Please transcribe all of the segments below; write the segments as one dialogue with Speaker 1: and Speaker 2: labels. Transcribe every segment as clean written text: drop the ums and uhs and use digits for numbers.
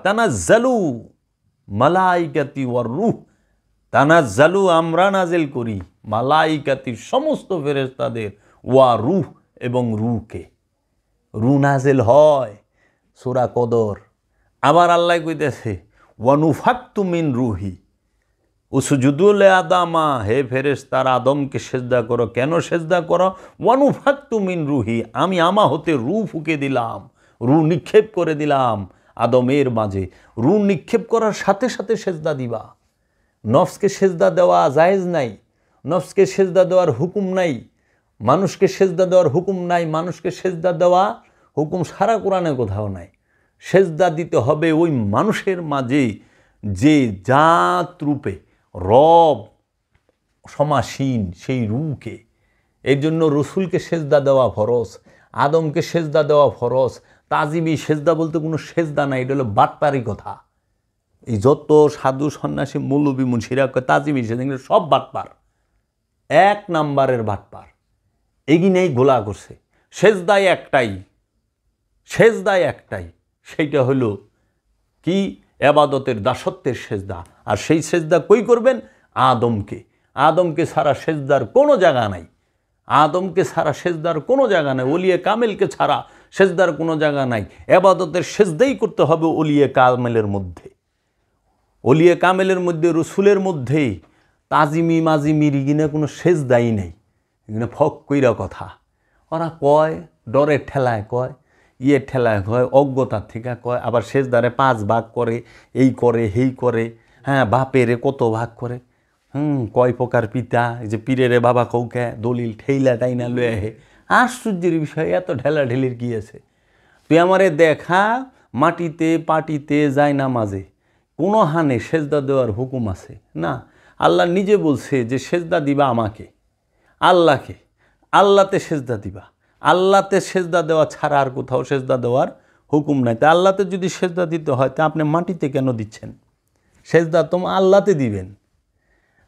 Speaker 1: তানাজ্জালু মালাইকাতি war রূহ, তানাজ্জালু আমরা নাজিল করি, মালাইকাতির সমস্ত ফেরেশতাদের, ওয়া রূহ এবং রূহকে, রূহ নাজিল হয় সূরা কদর। আবার আল্লাহ কইতেছে ওয়ানুফাক্তু মিন রূহি উসজুদু লিআদামা, হে ফেরেশতারা আদমকে সেজদা করো। কেন সেজদা করো? ওয়ানুফাক্তু মিন রূহি, আমি আমা হতে রূহ ফুঁকে দিলাম, রূহ নিক্ষেপ করে দিলাম আদমের মাঝে। রূহ নিক্ষেপ করার সাথে সাথে সেজদা দিবা। নফসকে সেজদা দেওয়া জায়েজ নাই, নফসকে সেজদা দেওয়ার হুকুম নাই, মানুষকে সেজদা দেওয়ার হুকুম নাই, মানুষকে সেজদা দেওয়া হুকুম সারা কোরআনে কোথাও নাই। সেজদা দিতে হবে ওই মানুষের মাঝে যে জাত রূপে রব সমাসীন, সেই রূহকে। এই জন্য রসুলকে সেজদা দেওয়া ফরজ, আদমকে সেজদা দেওয়া ফরজ। তাজিমি সেজদা বলতে কোনো সেজদা নাই, এটা হলো বাটপারি কথা। এই যত সাধু সন্ন্যাসী মৌলবী মুন্সিরা তাজিমি সেজদা, সব বাটপার, এক নাম্বারের বাটপার। এগিনেই গোলা করছে। সেজদায় একটাই, সেজদায় একটাই, সেইটা হলো কি? এবাদতের দাসত্বের সেজদা। আর সেই সেজদা কই করবেন? আদমকে। আদমকে ছাড়া সেজদার কোনো জায়গা নাই, আদমকে ছাড়া সেজদার কোনো জায়গা নাই, ওলিয়ে কামেলকে ছাড়া সেজদার কোনো জায়গা নাই। এবাদতের সেজদাই করতে হবে ওলিয়ে কামেলের মধ্যে, ওলিয়ে কামেলের মধ্যে, রসুলের মধ্যে। তাজিমি মাজিমির ইগিনে কোনো সেজদাই নেই, এখানে ফক কইরা কথা। ওরা কয় ডরের ঠেলায় কয়, ঠেলায় কয়, অজ্ঞতার থেকে কয়। আবার সেজদারে 5 ভাগ করে, এই করে হেই করে, হ্যাঁ বাপেরে কত ভাগ করে, কয় প্রকার পিতা, এই যে পীরেরে বাবা কৌকে দলিল ঠেইলা টাইনা লয়ে হে। আশ্চর্যের বিষয়, এত ঢেলাঢেলির কি আছে? তুই আমারে দেখা মাটিতে পাটিতে যায় না মাঝে, কোনো হানে সেজদা দেওয়ার হুকুম আছে না? আল্লাহ নিজে বলছে যে সেজদা দিবা আমাকে, আল্লাহকে, আল্লাহতে সেজদা দিবা। আল্লাহতে সেজদা দেওয়া ছাড়া আর কোথাও সেজদা দেওয়ার হুকুম নাই। তা আল্লাহতে যদি সেজদা দিতে হয় তা আপনি মাটিতে কেন দিচ্ছেন? সেজদা তোমার আল্লাহতে দিবেন।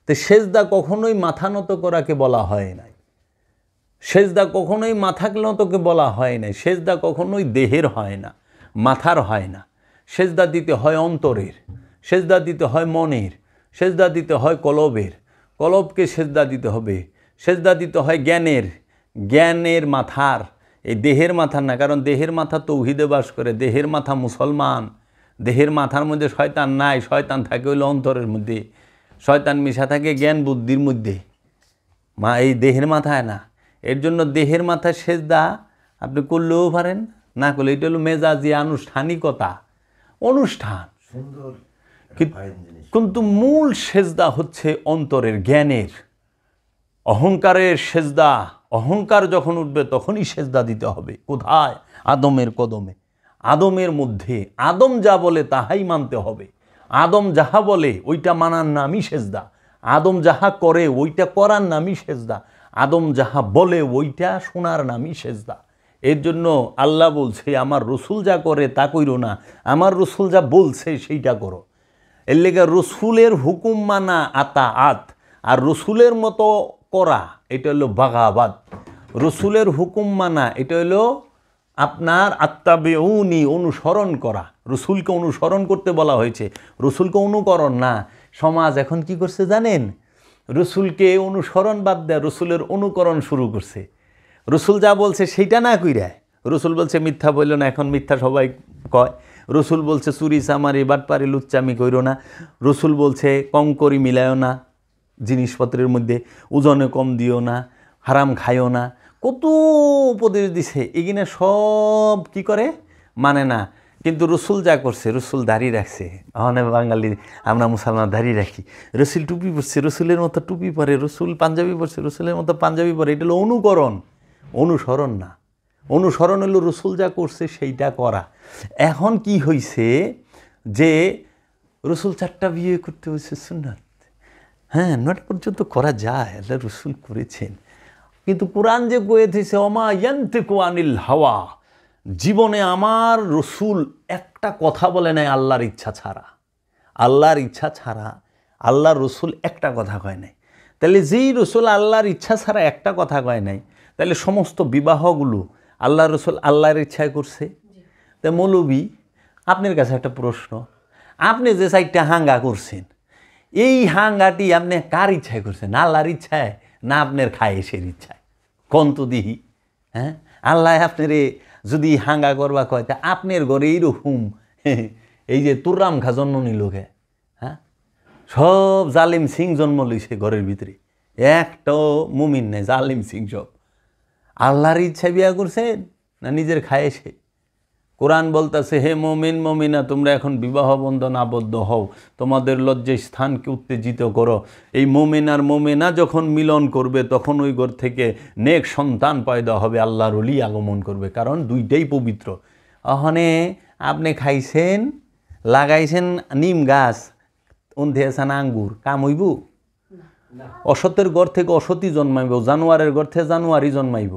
Speaker 1: তো সেজদা কখনোই মাথা নত করাকে বলা হয় নাই, সেজদা কখনোই মাথা নতকে বলা হয় নাই। সেজদা কখনোই দেহের হয় না, মাথার হয় না। সেজদা দিতে হয় অন্তরের, সেজদা দিতে হয় মনের, সেজদা দিতে হয় কলবের, কলবকে সেজদা দিতে হবে। সেজদা দিতে হয় জ্ঞানের, জ্ঞানের মাথার, এই দেহের মাথার না। কারণ দেহের মাথা তৌহিদে বাস করে, দেহের মাথা মুসলমান। দেহের মাথার মধ্যে শয়তান নাই, শয়তান থাকে হইল অন্তরের মধ্যে, শয়তান মিশা থাকে জ্ঞান বুদ্ধির মধ্যে, এই দেহের মাথায় না। এর জন্য দেহের মাথায় সেজদা আপনি করলেও পারেন, না করলে, এটা হলো মেজাজি আনুষ্ঠানিকতা, অনুষ্ঠান। কিন্তু মূল সেজদা হচ্ছে অন্তরের, জ্ঞানের, অহংকারের সেজদা। অহংকার যখন উঠবে তখনই সেজদা দিতে হবে। কোথায়? আদমের কদমে, আদমের মধ্যে। আদম যা বলে তাহাই মানতে হবে। আদম যাহা বলে ওইটা মানার নামই সেজদা। আদম যাহা করে ওইটা করার নামই সেজদা। আদম যাহা বলে ওইটা শোনার নামই সেজদা। এর জন্য আল্লাহ বলছে আমার রসুল যা করে তা কইরো না, আমার রসুল যা বলছে সেইটা করো। এর লেগে রসুলের হুকুম মানা আতা আত, আর রসুলের মতো করা এটা হলো বাগাবাদ। রসুলের হুকুম মানা এটা হলো আপনার আত্তাবিউনি, অনুসরণ করা। রসুলকে অনুসরণ করতে বলা হয়েছে, রসুলকে অনুকরণ না। সমাজ এখন কি করছে জানেন? রসুলকে অনুসরণ বাদ দেয়, রসুলের অনুকরণ শুরু করছে। রসুল যা বলছে সেইটা না কইরা, রসুল বলছে মিথ্যা বলল না, এখন মিথ্যা সবাই কয়। রসুল বলছে চুরি চামারি বাটপারি লুচ্চামি কইরো না। রসুল বলছে কম করি মিলায়ও না জিনিসপত্রের মধ্যে, ওজনে কম দিও না, হারাম খাইও না, কত উপদেশ দিছে। এগিনে সব কি করে? মানে না। কিন্তু রসুল যা করছে, রসুল দাড়ি রাখছে। এখন বাঙালি আমরা মুসলমান দাড়ি রাখি, রসুল টুপি পরছে, রসুলের মতো টুপি পরে, রসুল পাঞ্জাবি পরছে, রসুলের মতো পাঞ্জাবি পরে। এটা হলো অনুকরণ, অনুসরণ না। অনুসরণ হলো রসুল যা করছে সেইটা করা। এখন কি হয়েছে যে রসুল 4টা বিয়ে করতে হয়েছে সুন্নাত, হ্যাঁ 9টা পর্যন্ত করা যায়, আল্লাহ রসুল করেছেন। কিন্তু কোরআন যে কয়ে দিয়েছে ওমা ইয়ান্তিকু আনিল হাওয়া, জীবনে আমার রসুল একটা কথা বলে নাই আল্লাহর ইচ্ছা ছাড়া। আল্লাহর ইচ্ছা ছাড়া আল্লাহর রসুল একটা কথা কয় নাই। তাহলে যেই রসুল আল্লাহর ইচ্ছা ছাড়া একটা কথা কয় নাই, তাহলে সমস্ত বিবাহগুলো আল্লাহ রসুল আল্লাহর ইচ্ছায় করছে। তাই মৌলবী আপনার কাছে একটা প্রশ্ন, আপনি যে সাইডটা হাঙ্গা করছেন, এই হাঙ্গাটি আপনি কার ইচ্ছায় করছেন? আল্লাহর ইচ্ছায় না আপনার খায়েশের ইচ্ছায়? কোন তো দিহি। হ্যাঁ, আল্লাহ আপনারে যদি হাঙ্গা করবা কয়, তা আপনার ঘরে এইরকম এই যে তুরাম খা জন্ম নিল কে? হ্যাঁ, সব জালিম সিং জন্ম লইছে ঘরের ভিতরে, একটাও মুমিন নেই, জালিম সিং সব। আল্লাহর ইচ্ছায় বিয়া করছেন না নিজের খায়েশে? কোরআন বলতেছে, হে মুমিন মুমিনা, তোমরা এখন বিবাহ বন্ধন আবদ্ধ হও, তোমাদের লজ্জায় স্থানকে উত্তেজিত করো। এই মুমিন আর মুমিনা যখন মিলন করবে তখন ওই ঘর থেকে নেক সন্তান পয়দা হবে, আল্লাহর ওলি আগমন করবে, কারণ দুইটাই পবিত্র। ওখানে আপনি খাইছেন, লাগাইছেন নিম গাছ, অন্ধে আছেন আঙ্গুর, কাম হইব? অসতের ঘর থেকে অসতী জন্মাইব, জানুয়ারের ঘর থেকে জানুয়ারি জন্মাইব,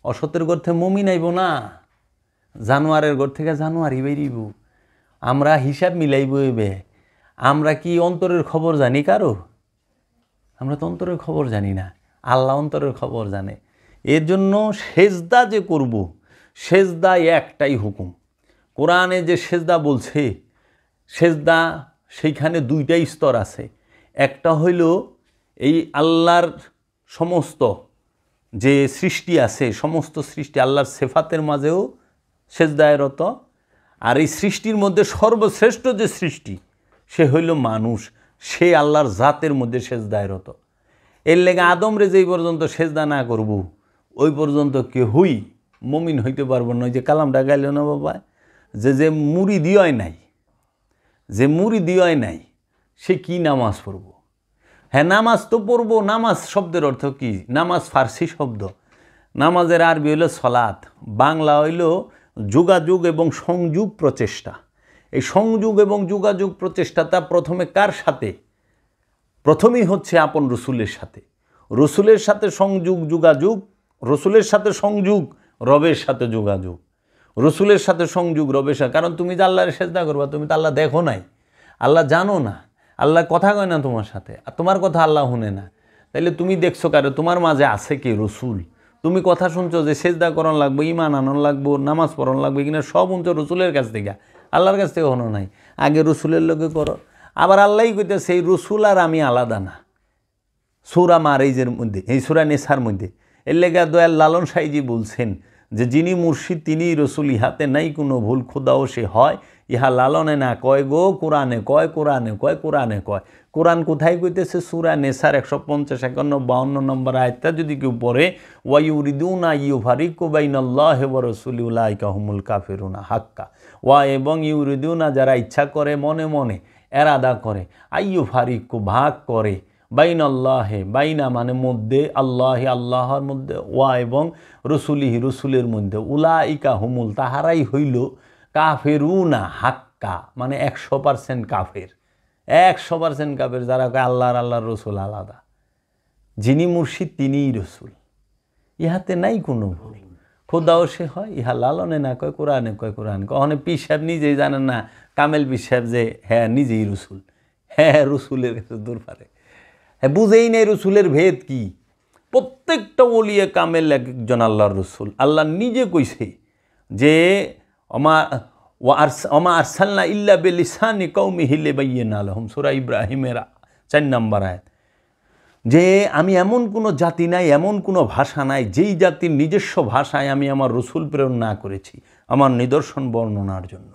Speaker 1: অসতের ঘর থেকে মুমিন আইব না, জানুয়ারের ঘর থেকে জানুয়ারি বেরিব। আমরা হিসাব মিলাইব এবে। আমরা কি অন্তরের খবর জানি কারো? আমরা তো অন্তরের খবর জানি না, আল্লাহ অন্তরের খবর জানে। এর জন্য সেজদা যে করব, সেজদা একটাই হুকুম। কোরআনে যে সেজদা বলছে, সেজদা সেইখানে দুইটাই স্তর আছে। একটা হইল এই আল্লাহর সমস্ত যে সৃষ্টি আছে, সমস্ত সৃষ্টি আল্লাহর সেফাতের মাঝেও সেজদায় রত। আর এই সৃষ্টির মধ্যে সর্বশ্রেষ্ঠ যে সৃষ্টি সে হইল মানুষ, সে আল্লাহর জাতের মধ্যে সেজদায় রত। এর লেগে আদমরে যেই পর্যন্ত সেজদা না করব, ওই পর্যন্ত কেহই মুমিন হইতে পারবো না। যে কালামটা গাইল না বাবা, যে মুড়ি দিয়াই নাই, যে মুড়ি দিয়াই নাই, সে কি নামাজ পড়ব? হ্যাঁ, নামাজ তো পড়বো। নামাজ শব্দের অর্থ কি? নামাজ ফার্সি শব্দ, নামাজের আরবি হইল সলাত, বাংলা হইল যোগাযোগ এবং সংযোগ প্রচেষ্টা। এই সংযোগ এবং যোগাযোগ প্রচেষ্টাটা প্রথমে কার সাথে? প্রথমেই হচ্ছে আপন রসুলের সাথে। রসুলের সাথে সংযোগ যোগাযোগ, রসুলের সাথে সংযোগ, রবের সাথে যোগাযোগ, রসুলের সাথে সংযোগ, রবের সাথে। কারণ তুমি তো আল্লাহর সেজদা করবা, তুমি তো আল্লাহ দেখো নাই, আল্লাহ জানো না, আল্লাহ কথা কয় না তোমার সাথে, আর তোমার কথা আল্লাহ শুনে না। তাইলে তুমি দেখছো কারো? তোমার মাঝে আছে কে? রসুল। তুমি কথা শুনছো যে সেজদা করণ লাগবো, ইমান আনন লাগবো, নামাজ পড়ন লাগবে, কিনা সব শুনছো রসুলের কাছ থেকে, আল্লাহর কাছ থেকে হনো নাই। আগে রসুলের লোকে করো। আবার আল্লাহই কইতে সেই রসুল আর আমি আলাদা না। সূরা মারিজের মধ্যে, এই সূরা নেসার মধ্যে, এর লেগা দয়াল লালন সাইজি বলছেন যে যিনি মুর্শিদ তিনি রসুল, ইহাতে নাই কোনো ভুল, খোদাও সে হয়, ইহা লালনে না কয় গো, কোরআনে কয়, কোরআনে কয়, কোরআনে কয়। কোরআন কোথায় কইতেছে? সূরা নেসার 150, 51, 52 নম্বর আয়াতটা যদি কেউ পড়ে, ওয়াইউরিদুনা ইউফারিকু বাইনাল্লাহি ওয়া রাসূলিহি উলাইকা হুমুল কাফিরুনা হাক্কা। ওয়া এবং ইউরিদুনা যারা ইচ্ছা করে, মনে মনে এরাদা করে, আইয়ুফারিকু ভাগ করে, বাইনাল্লাহে, বাইনা মানে মধ্যে, আল্লাহে আল্লাহর মধ্যে, ওয়া এবং রসুলিহি রসুলের মধ্যে, উলাইকা হুমুল তাহারাই হইল কাফেরুনা হাক্কা, মানে 100% কাফের, 100% কাফের যারা কয় আল্লাহর রসুল আলাদা। যিনি মুর্শিদ তিনিই রসুল, ইহাতে নাই কোনো ভুল, খোদাও সে হয়, ইহা লালনে না কয়, কোরআনে কয়, কোরআনে কয়। অনেক পীর সাহেব নিজেই জানেন না, কামেল পীর সাহেব, যে হ্যাঁ নিজেই রসুল, হ্যাঁ রসুলের কাছে দূর পারে, হ্যাঁ বুঝেই নেই রসুলের ভেদ কি। প্রত্যেকটা ওলিয়ে কামেল একজন আল্লাহর রসুল। আল্লাহ নিজে কইছে যে ওমা আরসালনা ইল্লা বিলিসানি কওমিহি লিবাইয়িনা লাহুম, সূরা ইব্রাহিমের 4 নম্বর আয়াত, যে আমি এমন কোনো জাতি নাই, এমন কোনো ভাষা নাই যেই জাতির নিজস্ব ভাষায় আমি আমার রসুল প্রেরণ না করেছি আমার নিদর্শন বর্ণনার জন্য।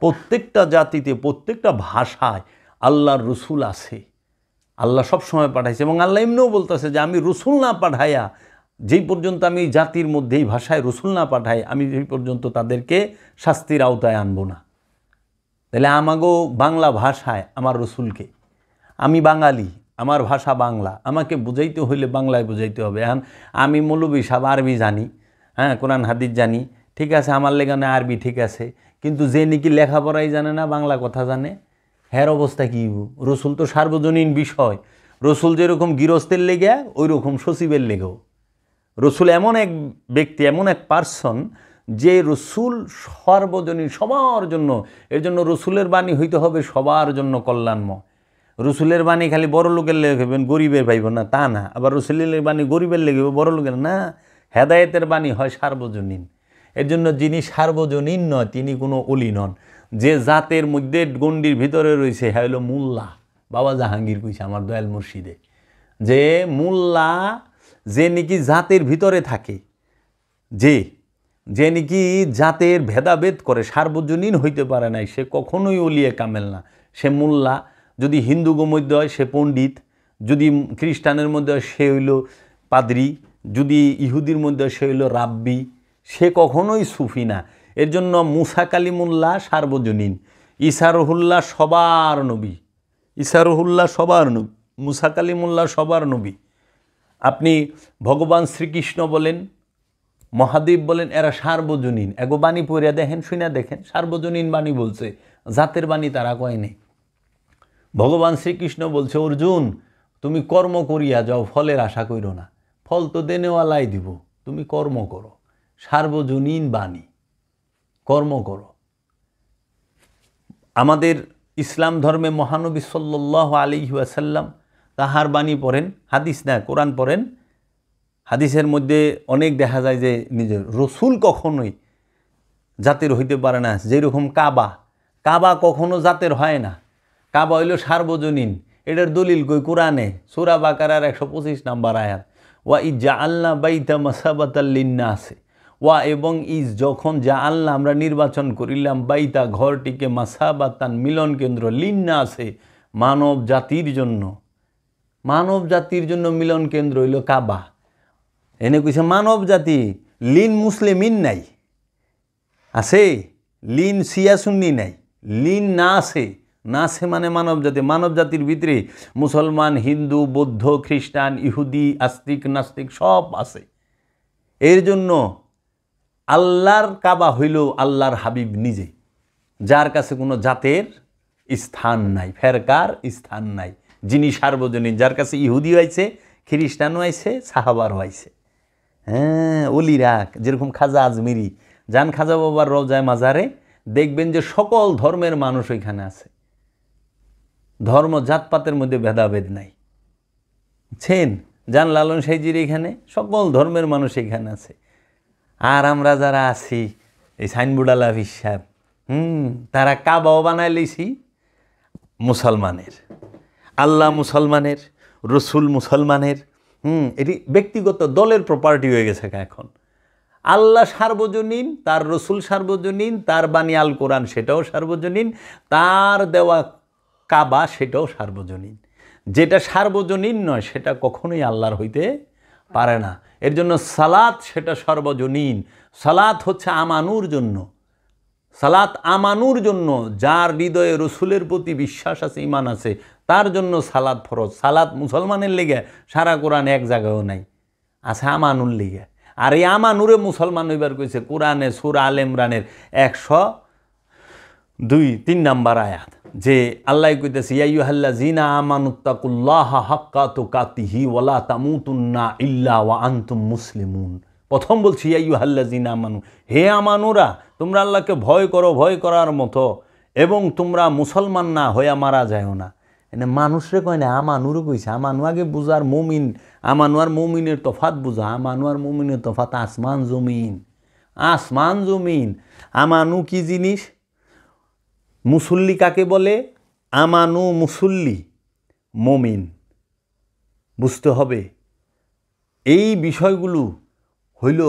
Speaker 1: প্রত্যেকটা জাতিতে, প্রত্যেকটা ভাষায় আল্লাহর রসুল আছে, আল্লাহ সবসময় পাঠাইছে। এবং আল্লাহ এমনিও বলতেছে যে আমি রসুল না পাঠাইয়া, যেই পর্যন্ত আমি জাতির মধ্যে এই ভাষায় রসুল না পাঠাই, আমি সেই পর্যন্ত তাদেরকে শাস্তির আওতায় আনবো না। তাহলে আমাগো বাংলা ভাষায় আমার রসুলকে, আমি বাঙালি, আমার ভাষা বাংলা, আমাকে বুঝাইতে হইলে বাংলায় বুঝাইতে হবে। এখন আমি মৌলবী সাহেব আরবি জানি, হ্যাঁ কোরআন হাদিস জানি, ঠিক আছে, আমার লেগানে আরবি ঠিক আছে, কিন্তু যে নাকি লেখাপড়াই জানে না, বাংলা কথা জানে, হ্যার অবস্থা কী? রসুল তো সার্বজনীন বিষয়। রসুল যেরকম গৃহস্থের লেগে, ওই রকম সচিবের লেগেও। রসুল এমন এক ব্যক্তি, এমন এক পার্সন, যে রসুল সর্বজনীন, সবার জন্য। এর জন্য রসুলের বাণী হইতে হবে সবার জন্য কল্যাণময়। রসুলের বাণী খালি বড় লোকের লেগেবেন, গরিবের পাইব না তা না, আবার রসুলের বাণী গরিবের লেগে, বড় লোকের না। হেদায়েতের বাণী হয় সার্বজনীন। এর জন্য যিনি সার্বজনীন নয় তিনি কোনো অলি নন। যে জাতের মধ্যে গণ্ডির ভিতরে রয়েছে হ্যাঁ হলো মোল্লা। বাবা জাহাঙ্গীর কইছে আমার দয়াল মুর্শিদে, যে মোল্লা যে নাকি জাতের ভিতরে থাকে, যে নাকি জাতের ভেদাভেদ করে, সার্বজনীন হইতে পারে নাই, সে কখনোই ওলিয়ে কামেল না। সে মোল্লা। যদি হিন্দুগো মধ্যে হয় সে পণ্ডিত, যদি খ্রিস্টানের মধ্যে হয় সে হইল পাদ্রি, যদি ইহুদির মধ্যে হয় সে হইল রাব্বি, সে কখনোই সুফি না। এর জন্য মুসা কালিমুল্লাহ সার্বজনীন, ঈসা রুহুল্লাহ সবার নবী, ঈসা রুহুল্লাহ সবার নবী, মুসা কালিমুল্লাহ সবার নবী। আপনি ভগবান শ্রীকৃষ্ণ বলেন, মহাদেব বলেন, এরা সার্বজনীন। এগো বাণী পড়িয়া দেখেন, শুনে দেখেন, সার্বজনীন বাণী বলছে, জাতের বাণী তারা কয় নেই। ভগবান শ্রীকৃষ্ণ বলছে, অর্জুন তুমি কর্ম করিয়া যাও, ফলের আশা করো না, ফল তো দেনেওয়ালাই দিব, তুমি কর্ম করো। সার্বজনীন বাণী, কর্ম করো। আমাদের ইসলাম ধর্মে মহানবী সাল্লাল্লাহু আলাইহি ওয়াসাল্লাম তাহার বাণী পড়েন, হাদিস না কোরআন পড়েন। হাদিসের মধ্যে অনেক দেখা যায় যে নিজের রসুল কখনোই জাতের হইতে পারে না। যেরকম কাবা, কাবা কখনো জাতের হয় না, কাবা হইল সার্বজনীন। এটার দলিল কই কোরআনে, সূরা বাকারার 125 নম্বর আয়াত, ওয়া ইজ্জাআলনা বাইতা মাসাবাতাল লিন্নাসি, ওয়া এবং ইজ যখন জাআলনা আমরা নির্বাচন করিলাম, বাইতা ঘরটিকে, মাসাবাতান মিলন কেন্দ্র, লিন্নাসে মানব জাতির জন্য, মানব জাতির জন্য মিলন কেন্দ্র হইল কাবা। এনে কইছে মানব জাতি, লিন মুসলিমিন নাই, আছে লিন সিয়া সুন্নি নাই, লিন না আছে, না আছে মানে মানব জাতি। মানব জাতির ভিতরে মুসলমান, হিন্দু, বৌদ্ধ, খ্রিস্টান, ইহুদি, আস্তিক, নাস্তিক সব আছে। এর জন্য আল্লাহর কাবা হইল আল্লাহর হাবিব নিজে, যার কাছে কোনো জাতের স্থান নাই, ফেরকার স্থান নাই, যিনি সার্বজনীন, যার কাছে ইহুদি হয়েছে, খ্রিস্টানও আইছে, সাহাবারও আইছে। হ্যাঁ, অলিরা যেরকম খাজা আজমিরি, যান খাজা বাবার রওজায় মাজারে, দেখবেন যে সকল ধর্মের মানুষ ওইখানে আছে, ধর্ম জাতপাতের মধ্যে ভেদাভেদ নাই। বুঝছেন? যান লালন সাইজির এখানে সকল ধর্মের মানুষ এখানে আছে। আর আমরা যারা আছি এই সাইনবোর্ডালা হিসাব, তারা কাবাও বানায় লইছি মুসলমানের, আল্লাহ মুসলমানের, রসুল মুসলমানের। এটি ব্যক্তিগত দলের প্রপার্টি হয়ে গেছে এখন। আল্লাহ সার্বজনীন, তার রসুল সার্বজনীন, তার বাণী আল কোরআন সেটাও সার্বজনীন, তার দেওয়া কাবা সেটাও সার্বজনীন। যেটা সার্বজনীন নয় সেটা কখনোই আল্লাহর হইতে পারে না। এর জন্য সালাত সেটা সর্বজনীন। সালাত হচ্ছে আমানুর জন্য, সালাত আমানুর জন্য, যার হৃদয়ে রসুলের প্রতি বিশ্বাস আছে, ঈমান আছে, তার জন্য সালাত ফরজ। সালাত মুসলমানের লেগে সারা কোরআন এক জায়গায়ও নাই, আছে আমানুর লেগে। আর এই আমানুরে মুসলমান হইবার কইছে কোরআনে সূরা আলে ইমরানের 102-3 নম্বর আয়াত, যে আল্লাহ কইতেছে, ইয়া আইয়ুহাল্লাযীনা আমানুত্তাকুল্লাহা হাক্কা তুকাতিহি ওয়া লা তামুতুন্না ইল্লা ওয়া আনতুম মুসলিমুন। প্রথম বলছি ইয়া আইয়ুহাল্লাযীনা আমানু, হে আমানুরা, তোমরা আল্লাহকে ভয় করো, ভয় করার মতো, এবং তোমরা মুসলমান না হইয়া মারা যায়ও না। এনে মানুষরে কয় না, আমানুরও কইছে। আমানু আগে বুঝার, মুমিন, আমানু আর মুমিনের তফাত বুঝা। আমানু আর মুমিনের তফাত আসমান জমিন, আসমান জমিন। আমানু কি জিনিস, মুসল্লি কাকে বলে, আমানু মুসল্লি, মুমিন, বুঝতে হবে। এই বিষয়গুলো হইল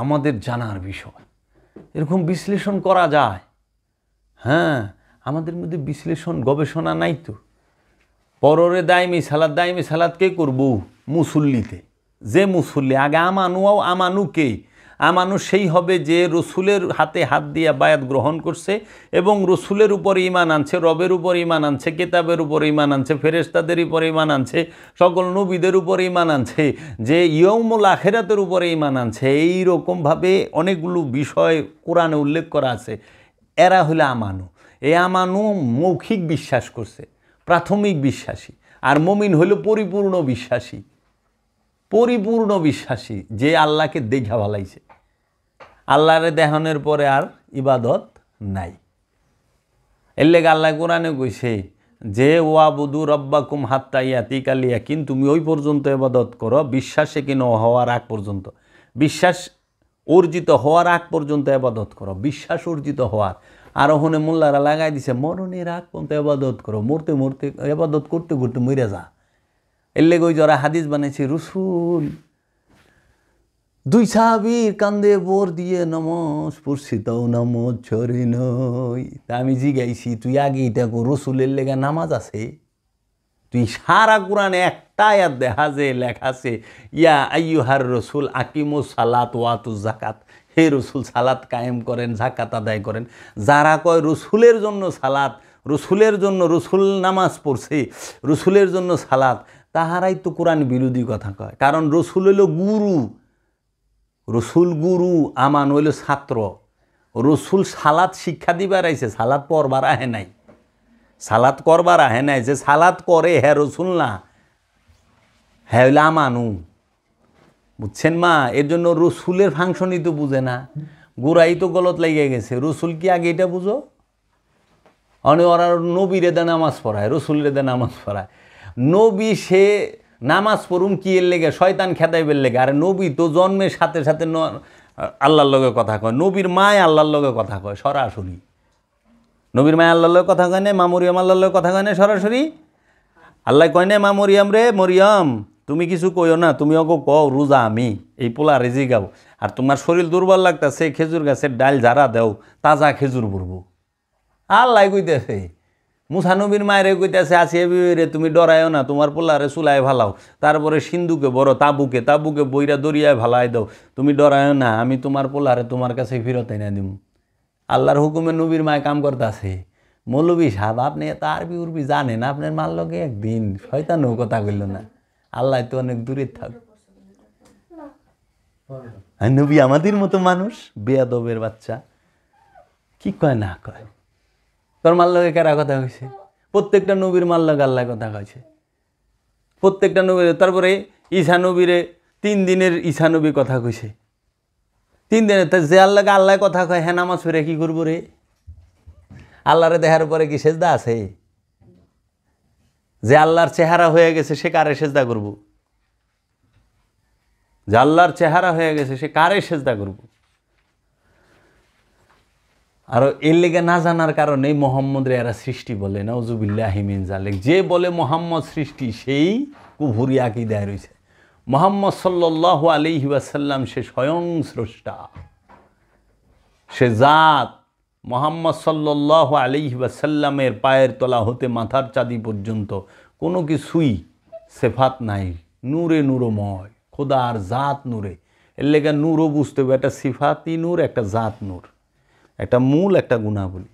Speaker 1: আমাদের জানার বিষয়। এরকম বিশ্লেষণ করা যায়। হ্যাঁ, আমাদের মধ্যে বিশ্লেষণ গবেষণা নাই তো। পররে দাইমি সালাদ কে করব? মুসল্লিতে, যে মুসল্লি আগে আমানুও, আমানু কে? আমানু সেই হবে যে রসুলের হাতে হাত দিয়া বায়াত গ্রহণ করছে এবং রসুলের উপর ঈমান আনছে, রবের উপর ঈমান আনছে, কিতাবের উপর ঈমান আনছে, ফেরেশতাদের উপর ঈমান আনছে, সকল নবীদের উপর ঈমান আনছে, যে ইয়ৌমুল আখিরাতের উপরে ঈমান আনছে। এইরকমভাবে অনেকগুলো বিষয় কোরআনে উল্লেখ করা আছে। এরা হলো আমানু। এই আমানু মৌখিক বিশ্বাস করছে, প্রাথমিক বিশ্বাসী। আর মুমিন হইল পরিপূর্ণ বিশ্বাসী, পরিপূর্ণ বিশ্বাসী, যে আল্লাহকে দেখা ভালাইছে। আল্লাহরে দেখানোর পরে আর ইবাদত নাই। এর লেগে আল্লাহ কোরআনে কইছে যে ওয়াবুদু রব্বাকুম হাত্তা ইয়াতিকাল ইয়াকিন, তুমি ওই পর্যন্ত ইবাদত করো বিশ্বাসে কিনো হওয়ার আগ পর্যন্ত, বিশ্বাস অর্জিত হওয়ার আগ পর্যন্ত ইবাদত করো, বিশ্বাস অর্জিত হওয়ার। আর ওখানে মোল্লারা লাগাই দিছে মরণের আগ পর্যন্ত এবাদত করো, মরতে মরতে এবাদত করতে করতে মরে যা। এর লেগে ওই যারা হাদিস বানাইছে, রসুল দুই সাহাবীর কান্দে বোর দিয়ে নমজ পড়ছি, তাও নমজ ছড়ে নই। তা আমি জিগাইছি, তুই আগে এটা রসুলের লেগে নামাজ আছে? তুই সারা কোরআনে একটা আয়াত দেখা যে লেখা আছে, ইয়া আইয়ুহার রসুল আকিমু সালাত ওয়াতু জাকাত, হে রসুল সালাত কায়েম করেন, জাকাত আদায় করেন। যারা কয় রসুলের জন্য সালাত, রসুলের জন্য রসুল নামাজ পড়ছে, রসুলের জন্য সালাত, তাহারাই তো কোরআন বিরোধী কথা কয়। কারণ রসুল হইল গুরু, রসুল গুরু, আমান হইল ছাত্র। রসুল সালাত শিক্ষা দিবার আইছে, সালাত পড়বার আহে নাই, সালাত করবার আহে নাই। যে সালাত করে হ্যাঁ রসুল না, হ্যাঁ হইলে আমানু, বুঝছেন মা? এর জন্য রসুলের ফাংশনই তো বুঝে না, গোড়াই তো গলত লেগে গেছে। রসুল কি আগে এটা বুঝো? ওরা নবীরে দে নামাজ পড়ায়, রসুলের দে নামাজ পড়ায়। নবী সে নামাজ পড়ুম কি এর লেগে? শয়তান খেদাইবের লেগে। আর নবী তো জন্মের সাথে সাথে আল্লাহর লগে কথা কয়, নবীর মায় আল্লাহর লগে কথা কয় সরাসরি। নবীর মায় আল্লাহর লগে কথা কয় না, মা মরিয়ম আল্লাহর লগে কথা কয় না সরাসরি? আল্লাহ কয় না, মা মরিয়ম রে, মরিয়ম তুমি কিছু কইও না, তুমি ওকে কও রোজা আমি, এই পোলা রেজি গাও। আর তোমার শরীর দুর্বল লাগতেছে, খেজুর গাছের ডাল যারা দেও তাজা খেজুর পড়বো। আল্লাহ কইতেছে, মুসা নবীর মায়েরে কইতেছে, আসিয়া রে তুমি ডরায়ও না, তোমার পোলারে চুলায় ভালাও, তারপরে সিন্ধুকে বড় তাবুকে তাবুকে বইরা দরিয়ায় ভালাই দাও, তুমি ডরায়ও না, আমি তোমার পোলারে তোমার কাছে ফিরত এনে দিব। আল্লাহর হুকুমে নবীর মায় কাম করতেছে। মৌলবী সাহেব আপনি তার বিউরবি জানেন, আপনার মার লগে একদিন শয়তানও কথা কইল না। আল্লাহ তো অনেক দূরে থাক। নবী আমাদের মতো মানুষ, বেয়াদবের বাচ্চা, কি কয় না কয়। তোর মার লগে কারা কথা কইছে? প্রত্যেকটা নবীর মার লগে আল্লাহ কথা কইছে, প্রত্যেকটা নবীর। তারপরে ঈসা নবীরে 3 দিনের ঈসা নবী কথা কইছে, 3 দিনের। যে আল্লাহকে আল্লাহ কথা কয়, হ্যাঁ নামাজ পড়ে কি করবো রে? আল্লাহরে দেখার পরে কি সেজদা আছে? যে আল্লাহর চেহারা হয়ে গেছে সে কারে সেজদা করব? যে আল্লাহর চেহারা হয়ে গেছে সে কারে সেজদা করব? আর এর লেগে না জানার কারণে মোহাম্মদের এরা সৃষ্টি বলে, নাউজুবিল্লাহি মিন যালিক। যে বলে মোহাম্মদ সৃষ্টি সেই কুফরি আকীদায় রয়েছে। মোহাম্মদ সাল্লাল্লাহু আলাইহি ওয়াসাল্লাম সে স্বয়ং স্রষ্টা, সে জাত। মোহাম্মদ সাল্লাল্লাহু আলাইহি ওয়াসাল্লামের পায়ের তলা হতে মাথার চাঁদি পর্যন্ত কোনো কিছুই সেফাত নাই, নূরে নূরময়, খোদার জাত নূরে। এর লেগে নূরও বুঝতে হবে, একটা সিফাতি নূর, একটা জাত নূর, একটা মূল, একটা গুণাবলী।